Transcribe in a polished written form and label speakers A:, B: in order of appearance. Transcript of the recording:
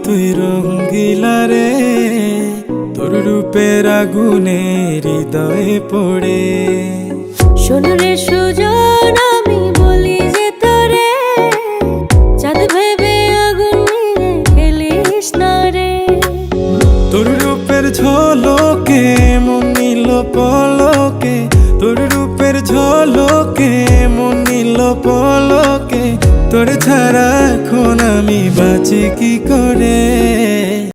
A: তুই রঙ্গিলা রে, তোর রূপের আগুনে হৃদয়ে পড়ে।
B: শোন রে সুজন, আমি বলি যে তোরে, চাঁদ ভেবে আগুন নিয়ে খেলিস না রে।
A: তোর রূপের ঝলকে মন নিল পলকে, তোর রূপের ঝলকে মন নিল পলকে। তোর ছাড়া এখন আমি বাঁচি কি করে।